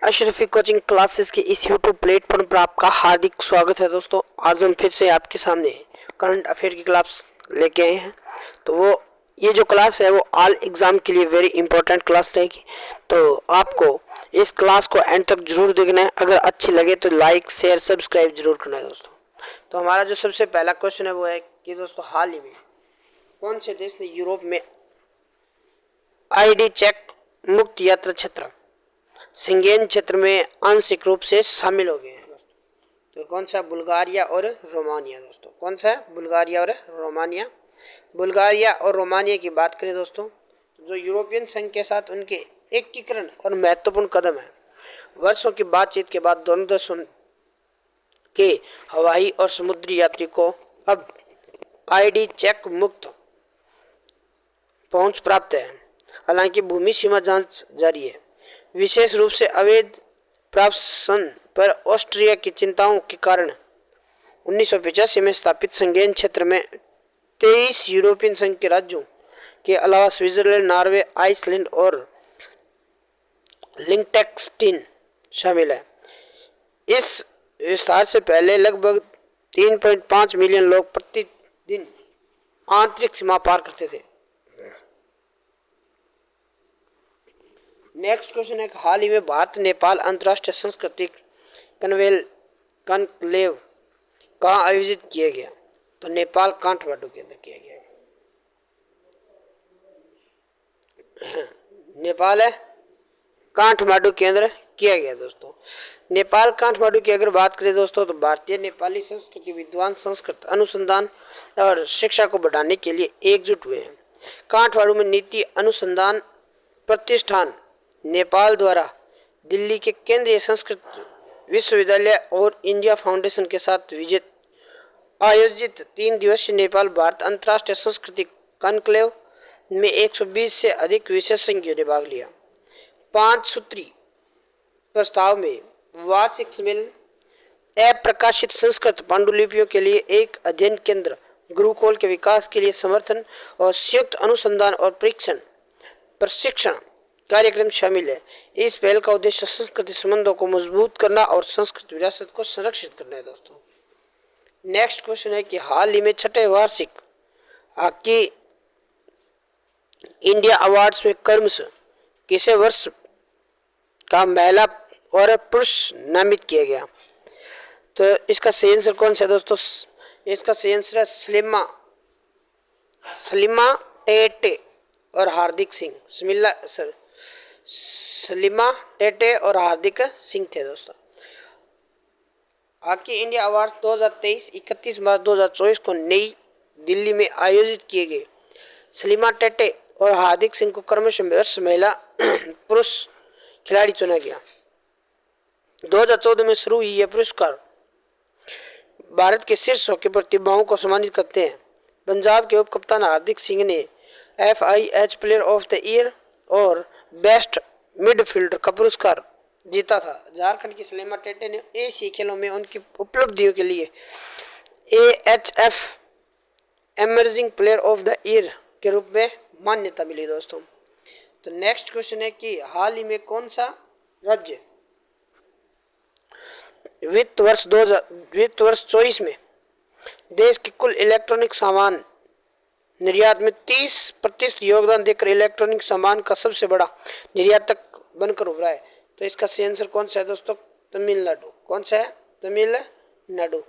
Ashrafi coaching classes के इस YouTube platform पर आपका हार्दिक स्वागत है दोस्तों। आज हम फिर से आपके सामने करंट अफेयर की क्लास लेके आए हैं। तो ये जो क्लास है वो ऑल एग्ज़ाम के लिए वेरी इंपॉर्टेंट क्लास रहेगी। तो आपको इस क्लास को एंड तक जरूर देखना है। अगर अच्छी लगे तो लाइक शेयर सब्सक्राइब जरूर करना है दोस्तों। तो हमारा जो सबसे पहला क्वेश्चन है वो है कि दोस्तों हाल ही में कौन से देश ने यूरोप में आईडी चेक मुक्त यात्रा क्षेत्र शेंगेन क्षेत्र में आंशिक रूप से शामिल हो गए हैं दोस्तों। तो कौन सा? बुल्गारिया और रोमानिया दोस्तों। कौन सा है? बुल्गारिया और रोमानिया। बुल्गारिया और रोमानिया की बात करें दोस्तों, जो यूरोपियन संघ के साथ उनके एकीकरण और महत्वपूर्ण कदम है। वर्षों की बातचीत के बाद दोनों देशों के हवाई और समुद्री यात्री को अब आईडी चेक मुक्त पहुंच प्राप्त है। हालांकि भूमि सीमा जांच जारी है, विशेष रूप से अवैध प्रवासन पर ऑस्ट्रिया की चिंताओं के कारण। 1985 में स्थापित शेंगेन क्षेत्र में 23 यूरोपियन संघ के राज्यों के अलावा स्विट्जरलैंड, नॉर्वे, आइसलैंड और लिंक्टेनस्टाइन शामिल है। इस विस्तार से पहले लगभग 3.5 मिलियन लोग प्रतिदिन आंतरिक सीमा पार करते थे। नेक्स्ट क्वेश्चन है, हाल ही में भारत नेपाल अंतर्राष्ट्रीय सांस्कृतिक कॉन्क्लेव कहाँ आयोजित किया गया? तो नेपाल काठमांडू के अंदर किया गया है। नेपाल है काठमांडू के अंदर किया गया दोस्तों। नेपाल काठमांडू की अगर बात करें दोस्तों, तो भारतीय नेपाली संस्कृति विद्वान संस्कृत अनुसंधान और शिक्षा को बढ़ाने के लिए एकजुट हुए हैं। काठमांडू में नीति अनुसंधान प्रतिष्ठान नेपाल द्वारा दिल्ली के केंद्रीय संस्कृत विश्वविद्यालय और इंडिया फाउंडेशन के साथ आयोजित 3 दिवसीय नेपाल भारत अंतर्राष्ट्रीय सांस्कृतिक कॉन्क्लेव में 120 से अधिक विशेषज्ञों ने भाग लिया। 5 सूत्री प्रस्ताव में वार्षिक सम्मेलन, अप्रकाशित संस्कृत पांडुलिपियों के लिए एक अध्ययन केंद्र, गुरुकुल के विकास के लिए समर्थन और संयुक्त अनुसंधान और प्रशिक्षण कार्यक्रम शामिल है। इस पहल का उद्देश्य संस्कृति संबंधों को मजबूत करना और संस्कृत विरासत को संरक्षित करना है दोस्तों। नेक्स्ट क्वेश्चन है कि हाल ही में 6ठे वार्षिक हॉकी इंडिया अवार्ड्स में क्रमशः किसे वर्ष का महिला और पुरुष नामित किया गया? तो इसका सही आंसर कौन सा है दोस्तों? इसका सही आंसर है सलीमा टेटे और हार्दिक सिंह। सलीमा टेटे और हार्दिक सिंह थे दोस्तों। हॉकी इंडिया अवार्ड 2023 31 मार्च 2024 को नई दिल्ली में आयोजित किए गए। सलीमा टेटे और हार्दिक सिंह को क्रमशः वर्ष महिला पुरुष खिलाड़ी चुना गया। 2014 में शुरू हुई यह पुरस्कार भारत के शीर्ष हॉकी प्रतिभाओं को सम्मानित करते हैं। पंजाब के उप कप्तान हार्दिक सिंह ने FIH player of the year और बेस्ट मिडफील्डर का पुरस्कार जीता था। झारखंड की सलीमा टेटे ने एशियाई खेलों में उनकी उपलब्धियों के लिए AHF emerging player of the year के रूप में मान्यता मिली दोस्तों। तो नेक्स्ट क्वेश्चन है कि हाल ही में कौन सा राज्य वित्त वर्ष 24 में देश के कुल इलेक्ट्रॉनिक सामान निर्यात में 30% योगदान देकर इलेक्ट्रॉनिक सामान का सबसे बड़ा निर्यातक बनकर उभरा है? तो इसका सही आंसर कौन सा है दोस्तों? तमिलनाडु। कौन सा है? तमिलनाडु।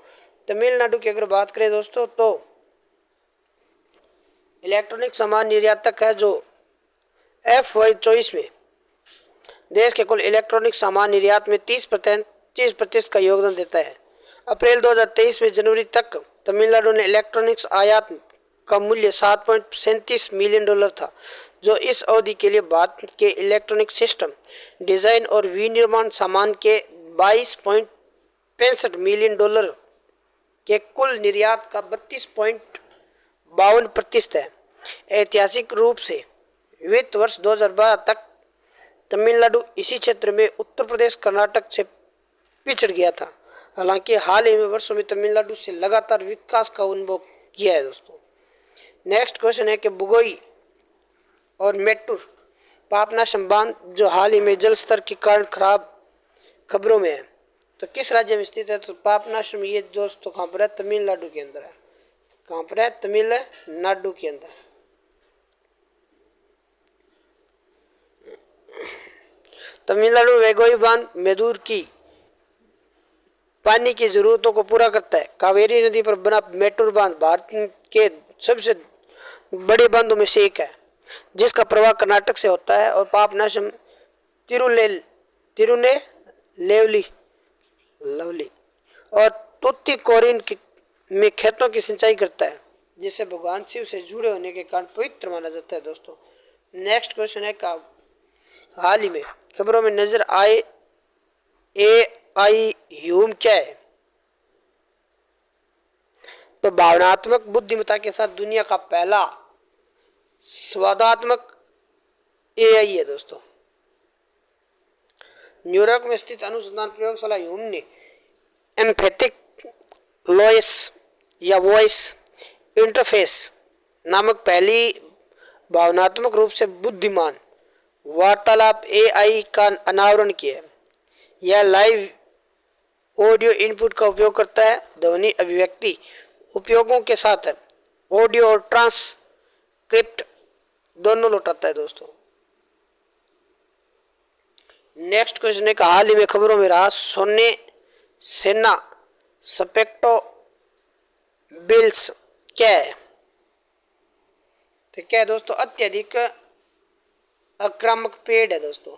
तमिलनाडु की अगर बात करें दोस्तों, तो इलेक्ट्रॉनिक सामान निर्यातक है जो FY 24 में देश के कुल इलेक्ट्रॉनिक सामान निर्यात में 30% का योगदान देता है। अप्रैल 2023 में जनवरी तक तमिलनाडु ने इलेक्ट्रॉनिक्स आयात का मूल्य $7.37 मिलियन था, जो इस अवधि के लिए भारत के इलेक्ट्रॉनिक सिस्टम डिजाइन और विनिर्माण सामान के $22.65 मिलियन के कुल निर्यात का 32.52% है। ऐतिहासिक रूप से वित्त वर्ष 2012 तक तमिलनाडु इसी क्षेत्र में उत्तर प्रदेश, कर्नाटक से पिछड़ गया था। हालांकि हाल ही में वर्षों में तमिलनाडु से लगातार विकास का अनुभव किया है दोस्तों। नेक्स्ट क्वेश्चन है कि बुगोई और मेट्टूर पापनाशम बांध जो हाल ही में जल स्तर के कारण खराब खबरों में है। तो किस राज्य में स्थित है? तो पापनाशम ये दोस्तों कहाँ पर है? तमिलनाडु के अंदर है। कहाँ पर है? तमिलनाडु के अंदर। तमिलनाडु में वेगोई बांध मेदूर की पानी की जरूरतों को पूरा करता है। कावेरी नदी पर बना मेट्टूर बांध भारत के सबसे बड़े बांधों में से एक है, जिसका प्रवाह कर्नाटक से होता है और पापनाशम तिरुनेलेवली लवली और तुत्तीकोरिन में खेतों की सिंचाई करता है, जिसे भगवान शिव से जुड़े होने के कारण पवित्र माना जाता है। दोस्तों नेक्स्ट क्वेश्चन है का हाल ही में खबरों में नजर आए AI ह्यूम क्या है? तो भावनात्मक बुद्धिमत्ता के साथ दुनिया का पहला स्वादात्मक AI है। दोस्तों न्यूयॉर्क में स्थित अनुसंधान प्रयोगशाला ह्यूम ने एम्पैथिक लॉयस या वॉइस इंटरफेस नामक पहली भावनात्मक रूप से बुद्धिमान वार्तालाप AI का अनावरण किया। यह लाइव ऑडियो इनपुट का उपयोग करता है, ध्वनि अभिव्यक्ति उपयोगों के साथ ऑडियो और ट्रांसक्रिप्ट दोनों लौटाता है। दोस्तों नेक्स्ट क्वेश्चन है हाल ही में खबरों में रहा सोने सेना स्पेक्टो बिल्स क्या है? तो क्या है दोस्तों? अत्यधिक आक्रामक पेड़ है। दोस्तों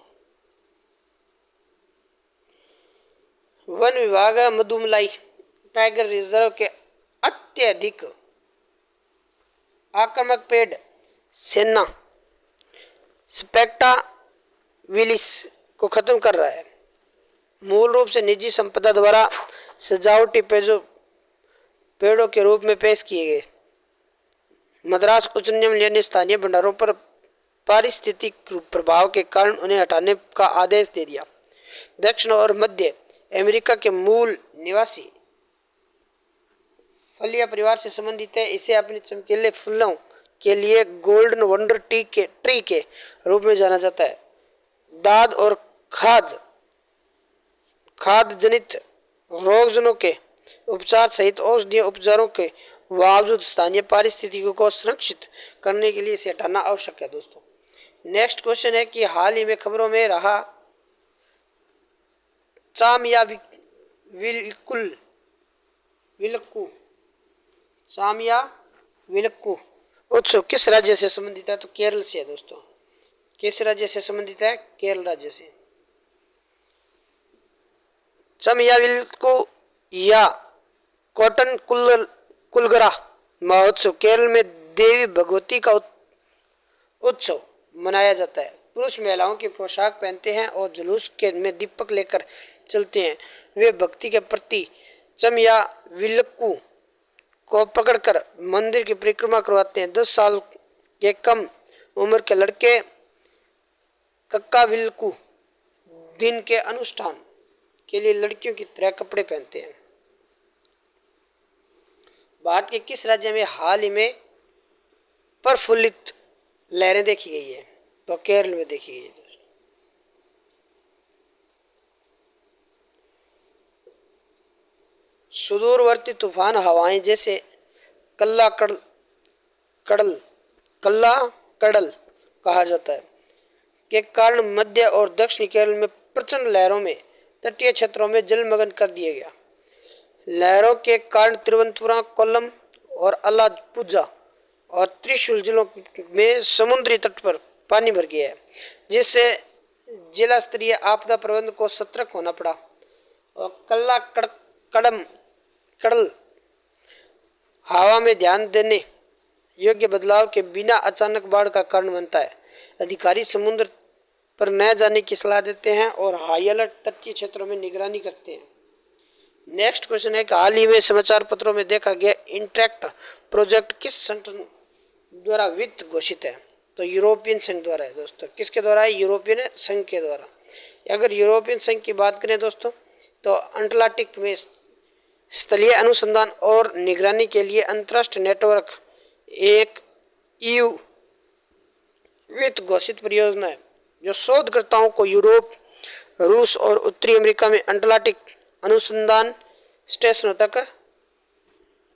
वन विभाग मधुमलाई टाइगर रिजर्व के अत्यधिक आक्रामक पेड़ सेना स्पेक्टा विलिस को खत्म कर रहा है। मूल रूप से निजी संपदा द्वारा सजावटी पेड़ों के रूप में पेश किए गए। मद्रास उच्च न्यायालय ने स्थानीय भंडारों पर पारिस्थितिक प्रभाव के कारण उन्हें हटाने का आदेश दे दिया। दक्षिण और मध्य अमेरिका के मूल निवासी फलिया परिवार से संबंधित है। इसे अपने चमकीले फूलों के लिए गोल्डन वंडर ट्री के रूप में जाना जाता है। दाद और खाद जनित रोगजनों के उपचार सहित औषधीय उपचारों के बावजूद स्थानीय पारिस्थितिकी को संरक्षित करने के लिए इसे हटाना आवश्यक है। दोस्तों नेक्स्ट क्वेश्चन है कि हाल ही में खबरों में रहा चामिया विलक्कू उत्सव किस राज्य से संबंधित है? तो केरल से है। दोस्तों किस राज्य से संबंधित है? केरल राज्य से। चमयाविलक्कू या कॉटन कुलगरा महोत्सव केरल में देवी भगवती का उत्सव मनाया जाता है। पुरुष महिलाओं की पोशाक पहनते हैं और जुलूस के में दीपक लेकर चलते हैं। वे भक्ति के प्रति चमयाविलक्कू को पकड़कर मंदिर की परिक्रमा करवाते हैं। 10 साल के कम उम्र के लड़के कक्काविलक्कू दिन के अनुष्ठान के लिए लड़कियों की तरह कपड़े पहनते हैं। भारत के किस राज्य में हाल ही में प्रफुल्लित लहरें देखी गई है? तो केरल में देखी गई है। सुदूरवर्ती तूफान हवाएं जैसे कल्ला कडल कहा जाता है के कारण मध्य और दक्षिणी केरल में प्रचंड लहरों में तटीय क्षेत्रों में जलमग्न कर दिया गया। लहरों के कारण तिरुवनंतपुरम, कोल्लम और अलापुझा और त्रिशूल जिलों में समुद्री तट पर पानी भर गया है, जिससे जिला स्तरीय आपदा प्रबंधन को सतर्क होना पड़ा। और कडल हवा में ध्यान देने योग्य बदलाव के बिना अचानक बाढ़ का कारण बनता है। अधिकारी समुद्र पर न जाने की सलाह देते हैं और हाई अलर्ट तटीय क्षेत्रों में निगरानी करते हैं। नेक्स्ट क्वेश्चन है कि हाल ही में समाचार पत्रों में देखा गया इंटरेक्ट प्रोजेक्ट किस संगठन द्वारा वित्त घोषित है? तो यूरोपियन संघ द्वारा है। दोस्तों किसके द्वारा है? यूरोपियन संघ के द्वारा। अगर यूरोपियन संघ की बात करें दोस्तों, तो अटलांटिक में स्थलीय अनुसंधान और निगरानी के लिए अंतर्राष्ट्रीय नेटवर्क एक EU वित्त घोषित परियोजना है, जो शोधकर्ताओं को यूरोप, रूस और उत्तरी अमेरिका में अंटार्कटिक अनुसंधान स्टेशनों तक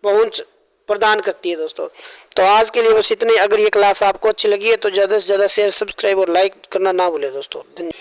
पहुंच प्रदान करती है दोस्तों। तो आज के लिए बस इतने। अगर ये क्लास आपको अच्छी लगी है तो ज़्यादा से ज़्यादा शेयर, सब्सक्राइब और लाइक करना ना भूलें दोस्तों। धन्यवाद।